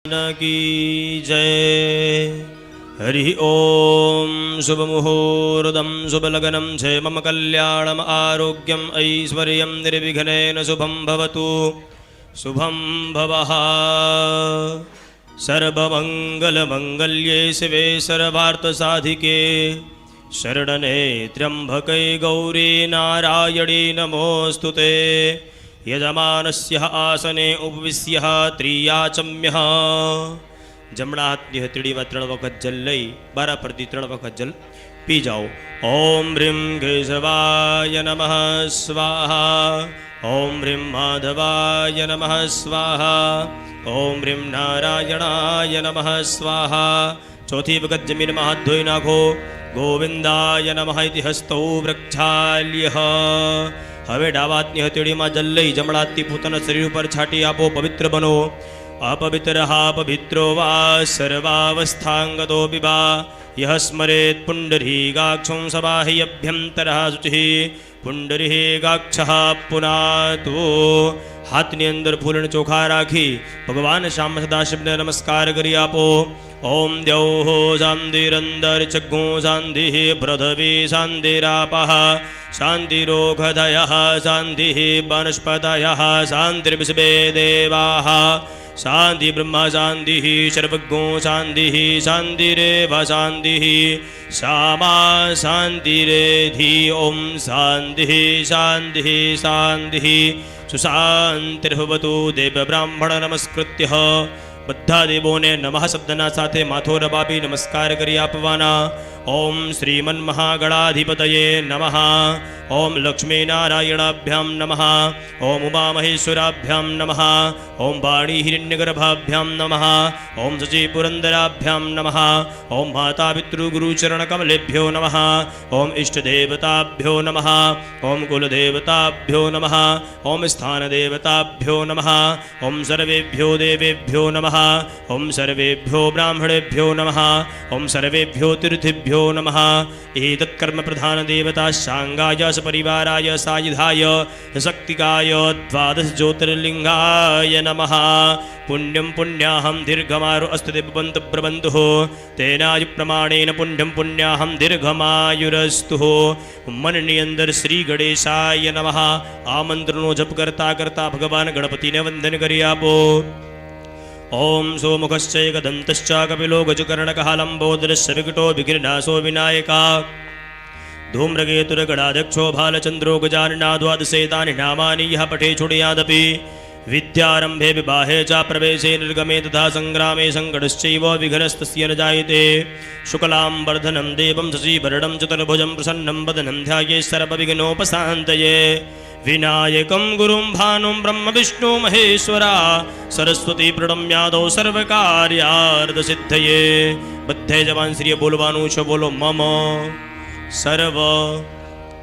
की जय। हरि ओम। शुभ मुहूर्तम शुभ लगनम जय मम कल्याणम आरोग्यम ऐश्वर्यम निर्विघ्नेन शुभम भवतु शुभम भवः। सर्वमंगल मंगल्ये शिवे सर्वार्थसाधिके शरण्ये त्र्यंबके गौरी नारायणी नमोस्तुते। यजमानस्य आसने उपविश्य त्रियाचम्यः। जमणा हाथनी हथेळीमां 3 वखत जल लई बारा परथी 3 वखत जल पी जाओ। ओम ह्रीं केशवाय नमः स्वाहा। ओम ह्रीं माधवाय नमः स्वाहा। ओम ह्रीं नारायणाय नमः स्वाहा। चौथी वखत जमीन में हाथ धोई नाखो। गोविंदाय नमः इति हस्तौ प्रक्षाल्यः। हवे डावा हाथनी हथेळीमां जल लई जमणा हाथथी पोताना शरीर पर छाटी आपो, पवित्र बनो। अपवित्रः पवित्रो वा सर्वावस्थांगतो विवा। यः स्मरेत् पुण्डरीकाक्षं सबाहि अभ्यंतरः शुचिः। पुण्डरीकाक्षः पुनातु। हाथनी अंदर फूलन चोखा राखी भगवान श्याम सदाशिव ने नमस्कार करी आपो। ओम द्यौः शान्तिरन्दर चग्गो शान्तिः पृथ्वी शान्तिरापः शान्तिरोगधयः शान्तिः वनस्पतयः शान्तिर्विश्वे देवाः शान्ति ब्रह्म शान्तिः सर्वज्ञो शान्तिः शान्तिरेव शान्तिः श्यामा शान्तिरेधि। ओम शान्तिः शान्तिः शान्तिः सुशान्तिर्भवतु। देव ब्राह्मण नमस्कृत्य બધા દેવોને નમઃ શબ્દના સાથે માથો રબાવી નમસ્કાર કરી આપવાના। ઓમ શ્રીમન મહાગણાધિપતયે નમઃ। ઓમ લક્ષ્મીનારાયણાભ્યામ નમઃ। ઓમ ઉમામહેશ્વરાભ્યામ નમઃ। ઓમ વાણી હિરણ્યગર્ભાભ્યામ નમઃ। ઓમ શચી પુરંદરાભ્યામ નમઃ। ઓમ માતા પિતૃગુરુચરણકમલેભ્યો નમઃ। ઓમ ઇષ્ટદેવતાભ્યો નમઃ। ઓમ કુલદેવતાભ્યો નમઃ। ઓમ સ્થાનદેવતાભ્યો નમઃ। ઓમ સર્વેભ્યો દેવેભ્યો નમઃ। ओम सर्वेभ्यो ब्राह्मणेभ्यो नमः। ओम सर्वेभ्यो तीर्थेभ्यो नमः। एतत्कर्म प्रधान देवता शांगाय सपरिवाराय सायुधाय शक्तिकाय द्वादश ज्योतिर्लिंगाय नमः। पुण्यं पुण्याहं दीर्घमायु अस्तु देववन्त प्रबन्धुः। तेनायु प्रमाणेन पुण्यं पुण्याहं दीर्घमायुरस्तु। मननी अंदर श्री गणेशाय नमः आ मंत्रनो जप करता करता भगवान गणपति ने वंदन करी आपो। ओम सोमुखश्चैकदन्तश्च कपिलो गजकर्णकः लम्बोदरश्च विकटो विघ्ननाशो विनायका। धूम्रकेतुर्गणाध्यक्षो भालचन्द्रो गजानना द्वादशेतानि नामानि यः पठे छुडयादपि। विद्यारम्भे विवाहे च प्रवेशे निर्गमे तथा संग्रामे सङ्कटश्चैव विघ्नस्तस्य न जायते। शुक्लां वर्धनं देवं शशिवर्णं चतुर्भुजं प्रसन्नं वदनं ध्यायेत् सर्वविघ्नोपशान्तये। विनायकं गुरुं भानुं ब्रह्म विष्णु महेश्वरा सरस्वती प्रणम्यादौ सर्वकार्यार्थसिद्धये। બધે જવાન શ્રીએ બોલવાનું છે। બોલો મમ સર્વ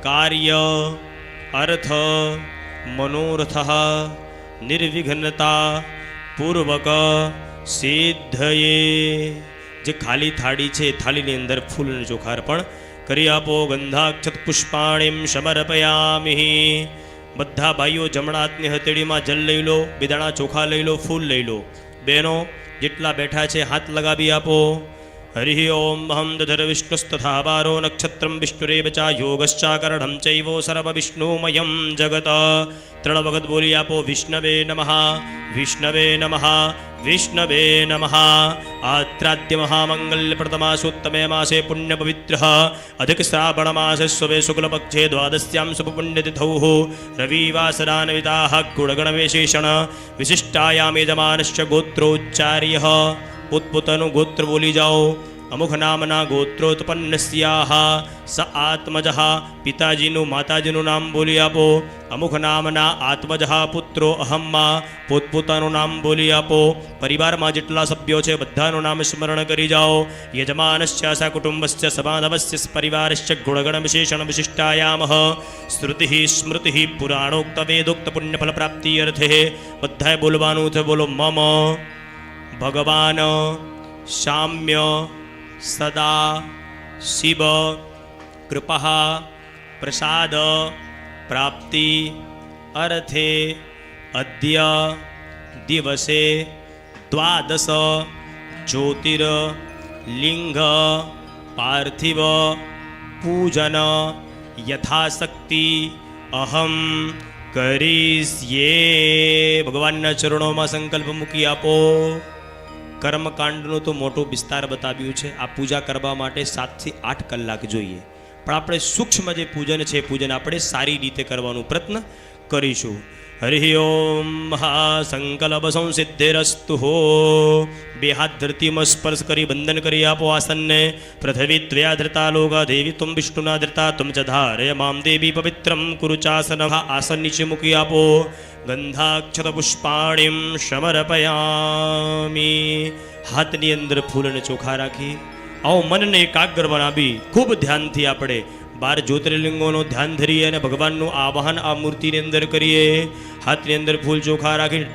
કાર્ય અર્થ મનોરથઃ નિર્વિઘ્નતા પૂર્વક સિદ્ધયે। જે ખાલી થાળી છે થાળીની અંદર ફૂલ અને ચોખા અર્પણ કરી આપો। ગંધાક્ષત પુષ્પાણીમ સમર્પયામિ। બધા ભાઈઓ જમણા હાથની હથેળીમાં જલ લઈ લો, બેદાણા ચોખા લઈ લો, ફૂલ લઈ લો। બહેનો જેટલા બેઠા છે હાથ લગાવી આપો। હરિ ઓમ અહં દધર વિષ્ણુસ્તથા વારો નક્ષત્રમ વિષ્ણુરેવ ચ યોગશ્ચાકરણમ ચૈવો સર્વ વિષ્ણુમયમ જગત। 3 વખત બોલી આપો। વિષ્ણવે નમઃ વિષ્ણવે નમઃ વિષ્ણવે નમઃ। આત્રાદ્ય મહામંગલ્ય પ્રથમાસોત્તમે માસે પુણ્ય પવિત્ર અધિક શ્રાવણ માસે શુભે શુક્લપક્ષે દ્વાદશ્યામ શુભ પુણ્યતિથૌ રવિવાસરાન્વિતાઃ ગુણગણ વિશેષણ વિશિષ્ટાયામ યજમાનશ્ચ ગોત્રોચ્ચાર્યઃ। પોતપોતાનું ગોત્ર બોલી જાઓ। અમુખ નામના ગોત્રોત્પન્નસ્યાઃ સ આત્મજઃ। પિતાજીનું માતાજીનું નામ બોલી આપો। અમુખ નામના આત્મજઃ પુત્રો અહમ્મા। પોતપોતાનું નામ બોલી આપો। પરિવારમાં જેટલા સભ્યો છે બધાનું નામ સ્મરણ કરી જાઓ। યજમાનસ્ય સ કુટુંબસ્ય સમાધવસ્ય પરિવારસ્ય ગુણગણ વિશેષણ વિશિષ્ટાયામઃ શ્રુતિઃ સ્મૃતિઃ પુરાણોક્ત વેદોક્ત પુણ્યફલ પ્રાપ્તિ અર્થે બધાએ બોલવાનું છે। બોલો મમ ભગવાન શામ્ય સદા શિવ કૃપા પ્રસાદ પ્રાપ્તિ અર્થે અદ્ય દિવસે દ્વાદશ જ્યોતિર્લિંગ પાર્થિવ પૂજન યથાશક્તિ અહમ કરીશ. ભગવાનના ચરણોમાં સંકલ્પ મૂકી આપો. કર્મકાંડનું તો મોટો વિસ્તાર બતાવ્યું છે. આ પૂજા કરવા માટે 7 થી 8 કલાક જોઈએ, પણ આપણે સૂક્ષ્મ જે પૂજન છે પૂજન આપણે સારી રીતે કરવાનો પ્રયત્ન કરીશું. હરિ ઓમ મહાસંકલ્પ સંસિદ્ધિરસ્તુ હો. બે હાથ ધરતીમાં સ્પર્શ કરી વંદન કરી આપો આસનને. પૃથ્વી ત્વયા ધૃતા લોકા દેવી તુમ વિષ્ણુના ધૃતા તુમ ચ ધારય મામ દેવી પવિત્રમ કુરુ ચાસન. આસન નીચે મૂકી આપો. ગંધાક્ષત પુષ્પાણીમ સમર્પયામિ. હાથની અંદર ફૂલ અને ચોખા રાખી આવો મનને એકાગ્ર બનાવી ખૂબ ધ્યાનથી આપણે 12 જ્યોતિર્લિંગોનું ધ્યાન ધરીએ અને ભગવાનનું આવાહન આ મૂર્તિની અંદર કરીએ. હાથની અંદર ફૂલ ચોખા રાખી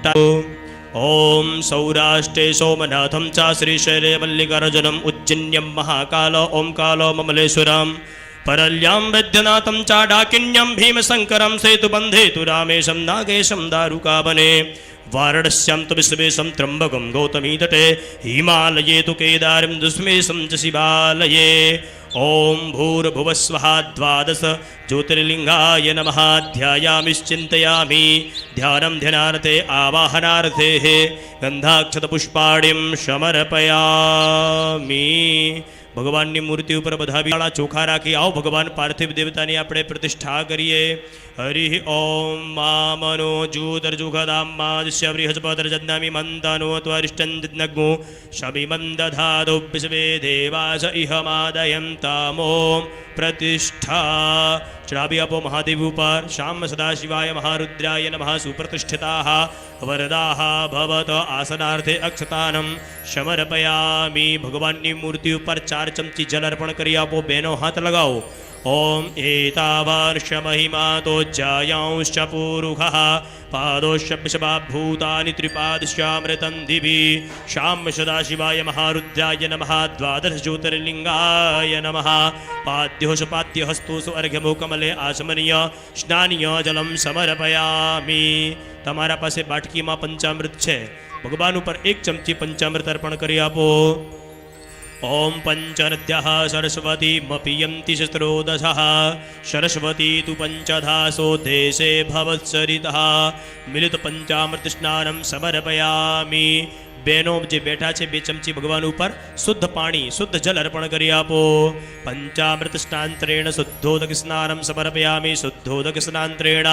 ઓમ સૌરાષ્ટ્રે સોમનાથમ ચા શ્રીશૈલે મલ્લિકાર્જુનમ ઉજ્જન્યમ મહાકાલ ઓમકાલ મમલેશ્વરમ પરલ્યામ વૈદ્યનાથમ ચા ડાકિન્યમ ભીમશંકરમ સેતુબંધે તુ રામેશમ નાગેશમ દારુકાવને વારાણસ્યામ તુ વિશ્વેશમ ત્રંબકમ ગૌતમી તટે હિમાલયે તુ કેદારમ દુસ્મેશમ ચ શિવાલયે. ઓમ ભૂર્ભુવસ્વઃ દ્વાદશ જ્યોતિર્લિંગાય નમઃ. ધ્યાયામિશ્ચિંતયામિ ધ્યાનમ ધ્યાનાર્થે આવાહનાર્થે ગંધાક્ષત પુષ્પાણીમ સમર્પયામિ. ભગવાનની મૂર્તિ ઉપર બધા વાળા ચોખા રાખી આવો ભગવાન પાર્થિવ દેવતાની આપણે પ્રતિષ્ઠા કરીએ. હરિ ઓમ મામનો જૂતર્જુખદામ્માદિશ્ય બૃહસ્પતિર્જન્નામિ મંતનો ત્વરિષ્ટંજ્ઞો શમિમંદધાદો વિશ્વે દેવાસ ઇહમાદયંતામો પ્રતિષ્ઠા. ચડાવી આપો મહાદેવ ઉપર. શામ સદાશિવાય મહારુદ્રાય નમઃ. સુપ્રતિષ્ઠિતાઃ વરદાઃ ભવત આસનાર્થે અક્ષતાનમ સમર્પયામિ. ભગવાનની મૂર્તિ ઉપર 4 ચમચી જલ અર્પણ કરી આપો. બેનો હાથ લગાવો. ઓમ એતાવાર્ષ મહિમા તો જાયાંશ્ચ પૂરુખઃ પાદોશ્ચ વિષભાભૂતાનિ ત્રિપાદશ્યામૃતં દિવિ. શામ સદાશિવાય મહારુદ્રાય નમઃ. દ્વાદશ જ્યોતિર્લિંગાય નમઃ. પાદ્યોષ પાદ્યહસ્તોષ અર્ઘ્યમુકમલે આચમનીય સ્નાનીય જલમ સમર્પયામિ. તમારા પાસે બાટકીમાં પંચામૃત છે. ભગવાન ઉપર 1 ચમચી પંચામૃત અર્પણ કરી આપો. ઓમ પંચનદ્યઃ સરસ્વતીમપિયંતિ શસ્ત્રોદશઃ સરસ્વતી તુ પંચધાસો દેશે ભવત્સરિતઃ મિલિત પંચામૃત સ્નાનમ સમર્પયામિ. બહેનો જે બેઠા છે 2 ચમચી ભગવાન ઉપર શુદ્ધ પાણી શુદ્ધ જલ અર્પણ કરી આપો. પંચામૃત સ્નાંતરેણ શુદ્ધોદક સ્નાનમ સમર્પયામિ. શુદ્ધોદક સ્નાંતરેણ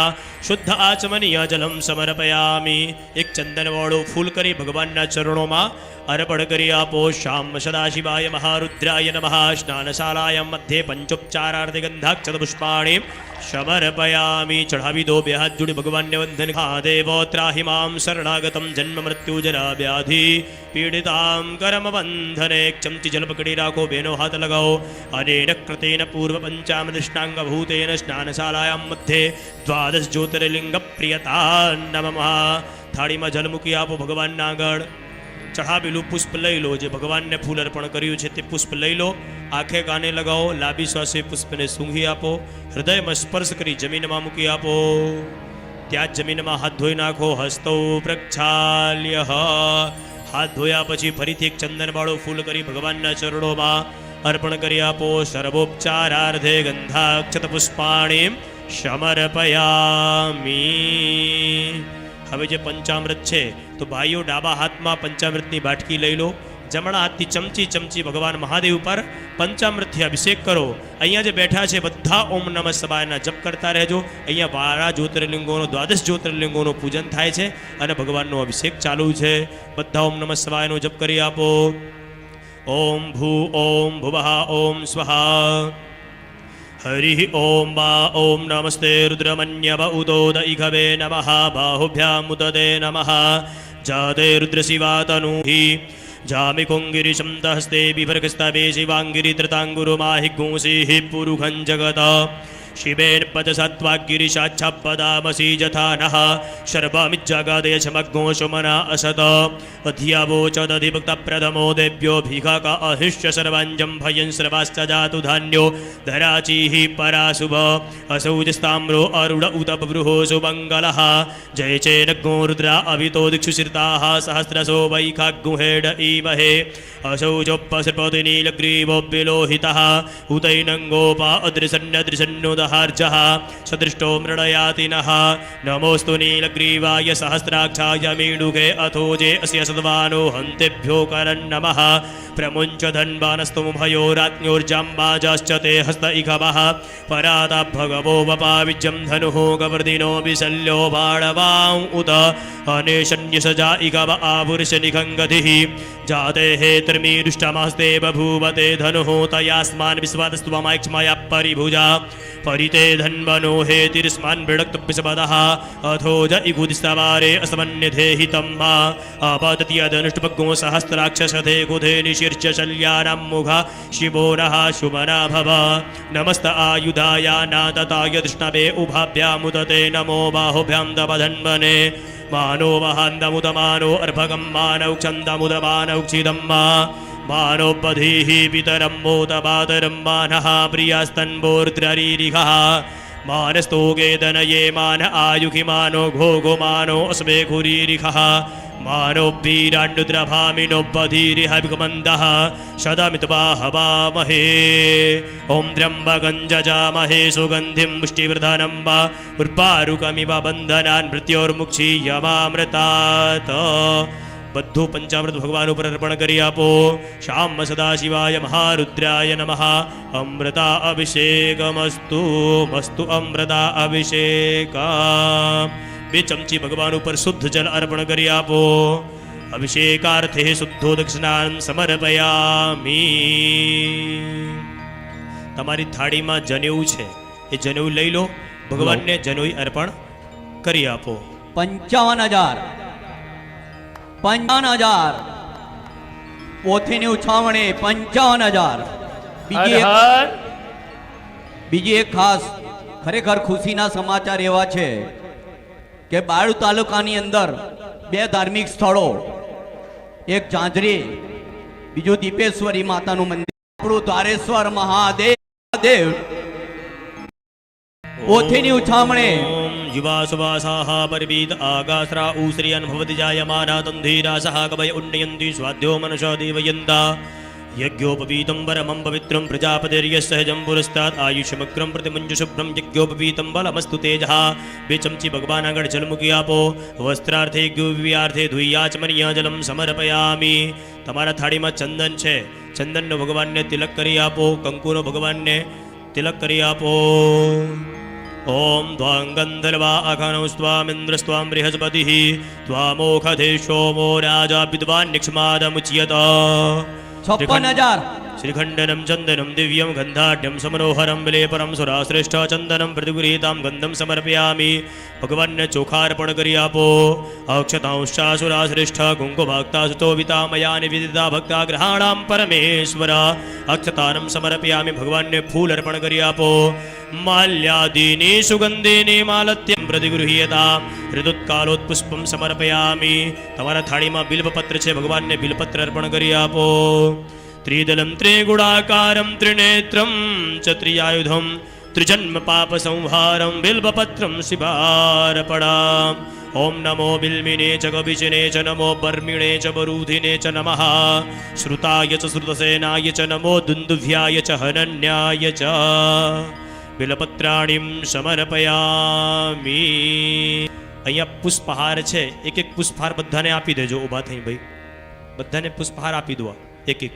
શુદ્ધ આચમનીય જલમ સમર્પયામિ. એક ચંદનવાળું ફૂલ કરી ભગવાનના ચરણોમાં અર્પણ કરી આપો. શામ સદાશિવાય મહારુદ્રાય નમઃ. સ્નાનશાલાયામ મધ્યે પંચોપચારાર્થે ગંધાક્ષત પુષ્પાણી સમર્પયામિ. ચઢાવી દો. 2 હાથ જોડી ભગવાનને વંદન. દેવો ત્રાહિ મામ શરણાગતમ જન્મ મૃત્યુ જરા વ્યાધિ પીડિતામ કર્મ બંધને. 1 ચમચી જલ પકડી રાખો. બેનો હાથ લગાવો. અનેન કૃતેન પૂર્વ પંચામૃત સ્નાંગ ભૂતેન સ્નાનશાલાયામ મધ્યે દ્વાદશ જ્યોતિર્લિંગ પ્રિયતા નમઃ. થાળીમાં જલ મૂકી આપો ભગવાનના આગળ. ચઢાવેલું પુષ્પ લઈ લો. જે ભગવાનને ફૂલ અર્પણ કર્યું છે તે પુષ્પ લઈ લો. આંખે કાને લગાવો. લાંબી શ્વાસે પુષ્પને સૂંઘી આપો. હૃદયમાં સ્પર્શ કરી જમીનમાં મૂકી આપો. ત્યાં જ જમીનમાં હાથ ધોઈ નાખો. હસ્તૌ પ્રક્ષાલ્ય. હાથ ધોયા પછી ફરીથી 1 ચંદનવાળું ફૂલ કરી ભગવાનના ચરણોમાં અર્પણ કરી આપો. સર્વોપચારાર્થે ગંધાક્ષત પુષ્પાણી સમર્પયામિ. હવે જે પંચામૃત છે તો ભાઈઓ ડાબા હાથમાં પંચામૃતની બાટકી લઈ લો. જમણા હાથથી ચમચી ભગવાન મહાદેવ પર પંચામૃતથી અભિષેક કરો. અહીંયા જે બેઠા છે બધા ઓમ નમઃ શિવાયના જપ કરતા રહેજો. અહીંયા 12 જ્યોતિર્લિંગોનો દ્વાદશ જ્યોતિર્લિંગોનું પૂજન થાય છે અને ભગવાનનો અભિષેક ચાલુ છે. બધા ઓમ નમઃ શિવાયનો જપ કરી આપો. ઓમ ભૂ ઓમ ભુવઃ ઓમ સ્વહા. હરિ ઓમ વા ઓમ નમસ્તે રુદ્રમન્યવ ઉદોદ ઇઘવે નમઃ. બાહુભ્યામ ઉદદે નમઃ. જાતે રુદ્ર શિવાતનુહિ જામિકુંગિરીશમ દહસ્તે બિભર્ગસ્તવે શિવાંગિરી ત્રતાંગુરુ માહિ ગુંસિ પુરુખં જગત शिवेन पदसत्वा गिरिशाच्छपदामसि जथा नः शर्वामिज्जगादय समग्नो सुमना असत अधियावोचदधिभक्तप्रथमो देव्यो भिघक अहिष्य सर्वाञ्जं भयं सर्वाश्च जातु धान्यो धराचिः पराशुभ असौजस्ताम्रो अरुण उत बभ्रुः सुमङ्गलः जय चेनग्नो रुद्रा अभितो दिक्षु श्रिताः सहस्रशो वैखाग्गुहेड इवहे असौजोपसर्पति नीलग्रीवो विलोहितः उतैनङ्गोपा अदृशन्यदृशन्नुदहार्जः सदृष्टो मृणयाति नः नमोऽस्तु नीलग्रीवाय सहस्राक्षाय मीडुके अथोजे अस्य सद्वानो हन्तेभ्यो करन्नमः प्रमुञ्च धन्वानस्तुमुभयोराज्ञोर्जाम्बाजाश्च ते हस्त इखवः पराता भगवो वपाविज्यं धनुः गवर्दिनो विशल्यो बाणवां उत अनेशन्यसजा इगव आपुरुषनिखङ्गतिः जाते हेतर्मीरुष्टमस्ते बभूवते धनुः तयास्मान् विश्वातस्त्वमैक्ष्मया परिभुजा परिते धन्वनो हेतिर्स्मान् विडक्तपिशपदः अथोज इगुदिस्तवारे असमन्यधेहितं मा आपतति यदनुष्टपग्गो सहस्राक्षसथे कुधे निशीर्ष शल्यानां मुख शिवो नः शुभना भव नमस्त आयुधाय नादताय कृष्णवे उभाभ्यामुदते नमो बाहुभ्यां तपधन्वने मानो वहान्दमुदमानो अर्भकं मानौ छन्दमुदमानौ क्षिदं मानोपधीः पितरं मोदपातरं मानः प्रियस्तन्वोर्द्ररीरिघः मानस्तोगेदनये मान आयुखि मानो घोघो अस्मे खुरीरिखः मानो वीराण्डुद्रभामिनोपधीरिहविगमन्दः शतमित्वा हवामहे ॐ त्र्यम्बकं जजामहे सुगन्धिं पुष्टिवर्धनं वा उर्वारुकमिव बन्धनान् मृत्योर्मुक्षीयमामृतात् બધું પંચામૃત ભગવાન ઉપર અર્પણ કરી આપો. શ્યામ સદાશિવાય મહારુદ્રાય નમઃ. અમૃતા અભિષેકમસ્તુ મસ્તુ અમૃતા અભિષેક. 2 ચમચી ભગવાન ઉપર શુદ્ધ જલ અર્પણ કરી આપો. અભિષેકાર્થે શુદ્ધો દક્ષિણાન સમર્પયામિ. તમારી થાળીમાં જનેવું છે એ જનેવું લઈ લો, ભગવાનને જનેવું અર્પણ કરી આપો. 55,000 પોથીની ઉછામણી 55,000. બીજી એક ખાસ ખરેખર ખુશીના સમાચાર એવા છે કે બાયડ તાલુકાની અંદર 2 ધાર્મિક સ્થળો, એક ઝાંઝરી, બીજું દીપેશ્વરી માતાનું મંદિર, આપણું ધારેશ્વર મહાદેવ પોથીની ઉછામણી. युवासुवासाः परिवीत आगास्रा ऊश्रियन् भवति जायमाना तन्धीरासः कवय उन्नयन्ति स्वाध्यो मनसा देवयन्ता. यज्ञोपवीतं वरमं पवित्रं प्रजापतिर्यस्सहजं पुरस्तात् आयुष्यमग्रं प्रतिमुञ्जशुभ्रं यज्ञोपवीतं बलमस्तु तेजः. 2 चमची भगवान આગળ જલ મૂકી આપો. વસ્ત્રાર્થે જ્ઞવ્યાર્થે ધુય્યાચમનિયા જલમ સમર્પયામિ. તમારા થાળીમાં ચંદન છે, ચંદનનો ભગવાનને તિલક કરી આપો. કંકુનો ભગવાનને તિલક કરી આપો. ओम त्वां गन्धर्वा अखनौ स्वामिन्द्रस्त्वां बृहस्पतिः त्वामोखधे सोमो राजा विद्वान् निक्ष्मादमुच्यत. 56,000. श्रीखण्डनं चन्दनं दिव्यं गन्धाढ्यं समनोहरं विलेपरं सुराश्रेष्ठ चन्दनं प्रतिगृहीतां गन्धं समर्पयामि. भगवानने चोखार्पण કરી આપો. अक्षतांश्चासुराश्रेष्ठ कुङ्कुमभक्तासुतोविता मया निवेदिता भक्ताग्रहाणां परमेश्वर. अक्षतानं समर्पयामि. भगवानने फूल अर्पण કરી આપો. माल्यादीनि सुगन्धीनि मालत्यं प्रतिगृह्यतां ऋतुत्कालोत्पुष्पं समर्पयामि. તમારા થાળીમાં બિલ્વપત્ર છે, ભગવાનને બિલ્વપત્ર અર્પણ કરી આપો. त्रिदलं त्रिगुणाकारं त्रिनेत्रं च त्रियायुधं त्रिजन्म पाप संहारं बिल्वपत्रं शिवार्पणाम्. ओम नमो बिल्मिने च कविचिने च नमो बर्मिणे च बरूधिने च नमः. श्रुताय च श्रुतसेनाय च नमो दुन्दुभ्याय च हनन्याय च. बिलपत्राणिं समर्पयामि. અહીંયા પુષ્પહાર છે, એક એક પુષ્પહાર બધાને આપી દેજો. ઊભા થઈ ભાઈ, બધાને પુષ્પહાર આપી દો એક એક.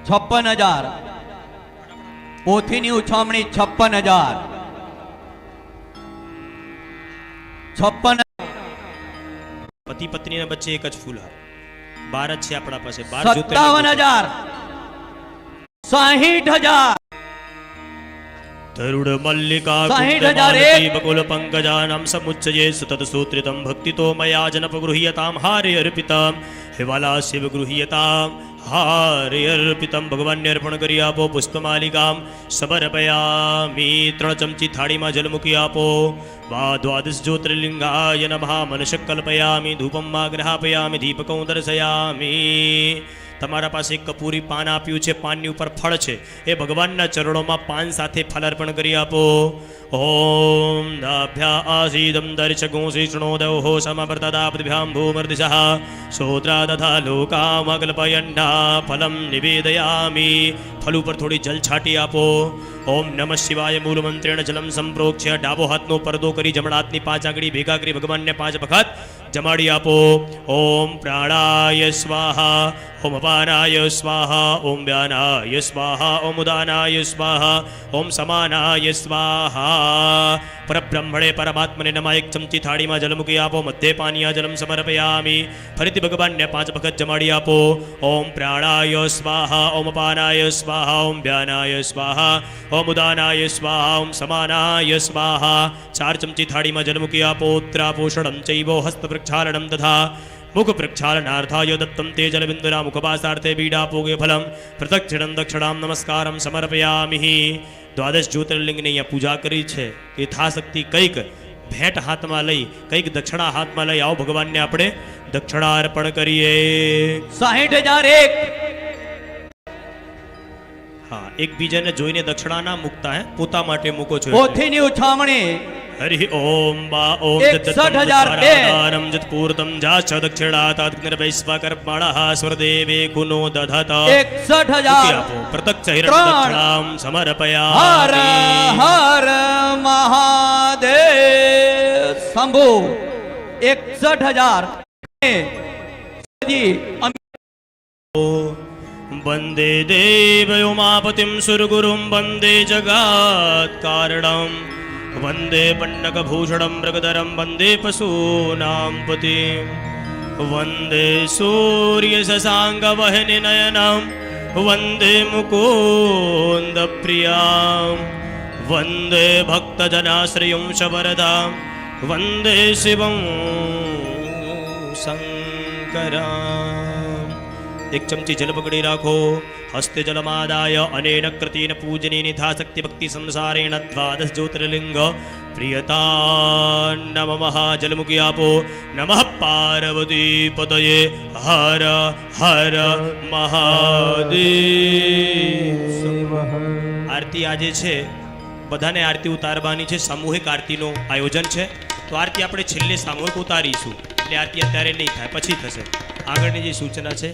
56,000. પોથીની ઉછામણી 56,000. 56. પતિ પત્નીના વચ્ચે એક જ ફૂલહાર. 12 જ છે આપણા પાસે. 57,000. 60,000. તરુડ મલ્લિકા 60,001 બકુલ પંકજાનામ સમુચ્ચયે સતત સૂત્રિતમ ભક્તિતો મયા જનપ ગૃહ્યતામ હારે અર્પિતમ હેવાલા શિવ ગૃહ્યતામ હારે અર્પિતમ ભગવાનને અર્પણ કરી આપો પુષ્પમાલિકામ સમર્પયામિ 3 ચમચી થાળીમાં જલ મૂકી આપો વા દ્વાદશ જ્યોતિર્લિંગાય નમઃ મનશ કલ્પયામિ ધૂપમ ગ્રહાપયામિ દીપકં દર્શયામિ તમારા પાસે એક કપૂરી પાન આપ્યું છે, પાનની ઉપર ફળ છે, એ ભગવાનના ચરણોમાં પાન સાથે ફલ અર્પણ કરી આપો. ઓમ નાભ્યા આસીદમ દર્શગો શિષ્ણોદયો સમવર્તદાપતિભ્યામ ભૂમર્દિશઃ શ્રોત્રા તથા લોકામકલ્પયન્ના ફલમ નિવેદયામિ. ફલ ઉપર થોડી જલ છાટી આપો. ઓમ નમઃ શિવાય મૂળ મંત્રેણ જલમ સંપ્રોક્ષ્ય ડાબો હાથનો પડદો કરી જમણા હાથની 5 આંગળી ભેગા કરી ભગવાનને 5 વખત જમાડી આપો. ઓમ પ્રાણાય સ્વાહા, ઓમ અપાનાય સ્વાહા, ઓમ વ્યાનાય સ્વાહા, ઓમ ઉદાનાય સ્વાહા, ઓમ સમાનાય સ્વાહા. પરબ્રહ્મણે પરમાત્મને નમઃ. 1 ચમચી થાળીમાં જલ મૂકી આપો. મધ્ય પાનીય જલમ સમર્પયામિ. ફરીથી ભગવાનને 5 વખત જમાડી આપો. ઓમ પ્રાણાય સ્વાહા, ઓમ અપાનાય સ્વાહા, ઓમ વ્યાનાય સ્વાહા, ઓમ ઉદાનાય સ્વાહા, ઓમ સમાનાય સ્વાહા. 4 ચમચી થાળીમાં જલ મૂકી આપો. ઉત્તરાપોષણમ ચૈવ હસ્ત પ્રક્ષાલનમ તથા મુખ પ્રક્ષાલનાર્થાય દત્તમ તે જલબિંદુના મુખપાસાર્થે બીડાપોગે ફલમ પ્રદક્ષિણમ દક્ષિણામ નમસ્કારમ સમર્પયામિ. દ્વાદશ જ્યોતિર્લિંગની અહીંયા પૂજા કરી છે. યથાશક્તિ કંઈક ભેટ હાથમાં લઈ, કંઈક દક્ષિણા હાથમાં લઈ આવો ભગવાનને આપણે દક્ષિણા અર્પણ કરીએ. 60,001 હા, એકબીજાને જોઈને દક્ષિણા ના મૂકતા, હે પોતા માટે મૂકો છો. પોથીની ઉછામણી હરિ ઓમ બા ઓમ 61,002 જતપૂર્તમ જાચ દક્ષિણા તાત્ગ્નિર્વૈશ્વકર્મણઃ સ્વરદેવે કુનો દધત. 61,000 આપો. પ્રત્યક્ષ હિરણ દક્ષિણામ હર સમર્પયામિ. હર મહાદેવ. શંભુ 61,000 વંદે દેવ ઉમાપતિમ સુરગુરુમ વંદે જગાત કારણમ વંદે પન્નકભૂષણમ મૃગધરમ વંદે પશૂનામ પતિમ વંદે સૂર્ય શશાંક વહનિ નયનમ વંદે મુકુંદ પ્રિયામ વંદે ભક્તજનાશ્રયં શવરદામ વંદે શિવં શંકરામ. 1 ચમચી જલ પકડી રાખો. હસ્તે જલમાદાય અનેન કૃતિન પૂજની નિથાશક્તિ ભક્તિ સંસારેણ દ્વાદશ જ્યોતિર્લિંગ પ્રિયતા નમઃ. જલ મૂકી આપો. નમઃ પાર્વતી પતયે હર હર મહાદેવ. આરતી આજે છે, બધાને આરતી ઉતારવાની છે. સામૂહિક આરતીનું આયોજન છે, તો આરતી આપણે છેલ્લે સામૂહિક ઉતારીશું. એટલે આરતી અત્યારે નહીં થાય, પછી થશે. આગળની જે સૂચના છે